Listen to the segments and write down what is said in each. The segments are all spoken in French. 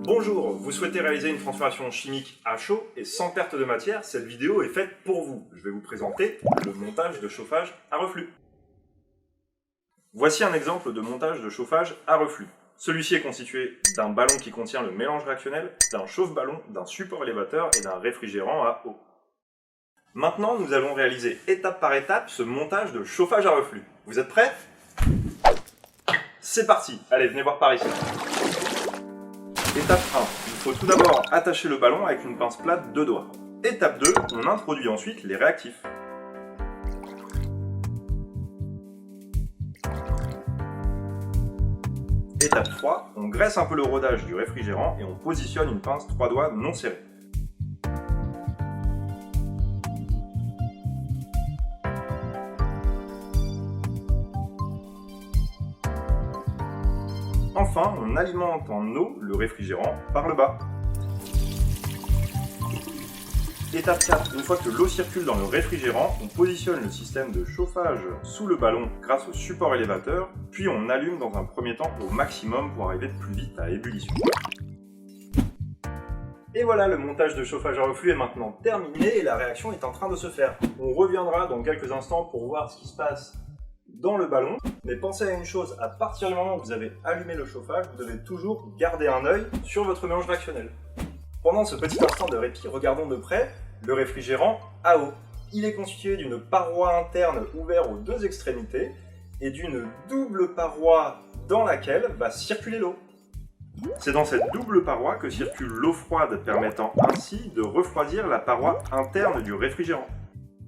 Bonjour, vous souhaitez réaliser une transformation chimique à chaud et sans perte de matière, cette vidéo est faite pour vous. Je vais vous présenter le montage de chauffage à reflux. Voici un exemple de montage de chauffage à reflux. Celui-ci est constitué d'un ballon qui contient le mélange réactionnel, d'un chauffe-ballon, d'un support élévateur et d'un réfrigérant à eau. Maintenant, nous allons réaliser étape par étape ce montage de chauffage à reflux. Vous êtes prêts? C'est parti! Allez, venez voir par ici. Étape 1. Il faut tout d'abord attacher le ballon avec une pince plate 2 doigts. Étape 2. On introduit ensuite les réactifs. Étape 3. On graisse un peu le rodage du réfrigérant et on positionne une pince 3 doigts non serrée. Enfin, on alimente en eau le réfrigérant par le bas. Étape 4. Une fois que l'eau circule dans le réfrigérant, on positionne le système de chauffage sous le ballon grâce au support élévateur, puis on allume dans un premier temps au maximum pour arriver plus vite à ébullition. Et voilà, le montage de chauffage à reflux est maintenant terminé et la réaction est en train de se faire. On reviendra dans quelques instants pour voir ce qui se passe dans le ballon, mais pensez à une chose, à partir du moment où vous avez allumé le chauffage, vous devez toujours garder un œil sur votre mélange réactionnel. Pendant ce petit instant de répit, regardons de près le réfrigérant à eau. Il est constitué d'une paroi interne ouverte aux deux extrémités et d'une double paroi dans laquelle va circuler l'eau. C'est dans cette double paroi que circule l'eau froide, permettant ainsi de refroidir la paroi interne du réfrigérant.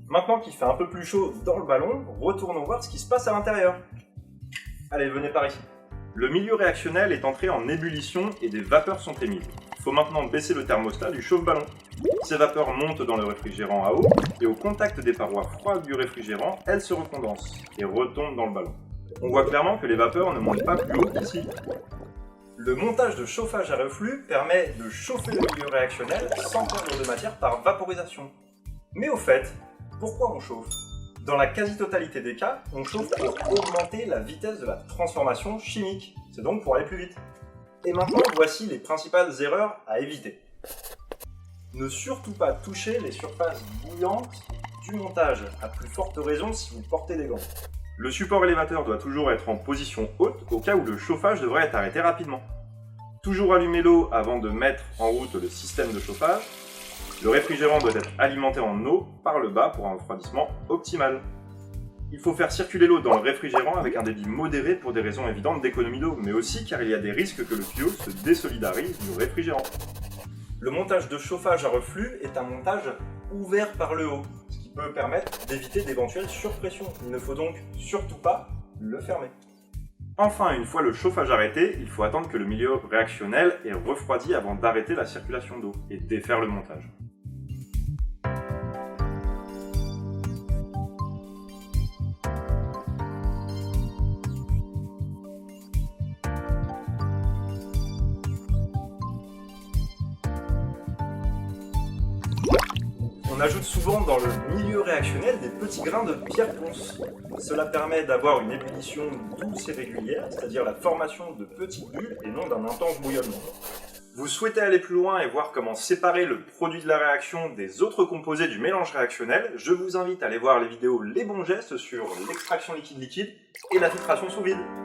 Maintenant qu'il fait un peu plus chaud dans le ballon, retournons voir ce qui se passe à l'intérieur. Allez, venez par ici. Le milieu réactionnel est entré en ébullition et des vapeurs sont émises. Il faut maintenant baisser le thermostat du chauffe-ballon. Ces vapeurs montent dans le réfrigérant à eau et au contact des parois froides du réfrigérant, elles se recondensent et retombent dans le ballon. On voit clairement que les vapeurs ne montent pas plus haut qu'ici. Le montage de chauffage à reflux permet de chauffer le milieu réactionnel sans perdre de matière par vaporisation. Mais au fait, pourquoi on chauffe? Dans la quasi-totalité des cas, on chauffe pour augmenter la vitesse de la transformation chimique. C'est donc pour aller plus vite. Et maintenant, voici les principales erreurs à éviter. Ne surtout pas toucher les surfaces bouillantes du montage, à plus forte raison si vous portez des gants. Le support élévateur doit toujours être en position haute au cas où le chauffage devrait être arrêté rapidement. Toujours allumer l'eau avant de mettre en route le système de chauffage. Le réfrigérant doit être alimenté en eau par le bas pour un refroidissement optimal. Il faut faire circuler l'eau dans le réfrigérant avec un débit modéré pour des raisons évidentes d'économie d'eau, mais aussi car il y a des risques que le tuyau se désolidarise du réfrigérant. Le montage de chauffage à reflux est un montage ouvert par le haut, ce qui peut permettre d'éviter d'éventuelles surpressions. Il ne faut donc surtout pas le fermer. Enfin, une fois le chauffage arrêté, il faut attendre que le milieu réactionnel ait refroidi avant d'arrêter la circulation d'eau et défaire le montage. On ajoute souvent dans le milieu réactionnel des petits grains de pierre ponce. Cela permet d'avoir une ébullition douce et régulière, c'est-à-dire la formation de petites bulles et non d'un intense bouillonnement. Vous souhaitez aller plus loin et voir comment séparer le produit de la réaction des autres composés du mélange réactionnel, je vous invite à aller voir les vidéos Les bons gestes sur l'extraction liquide-liquide et la filtration sous vide.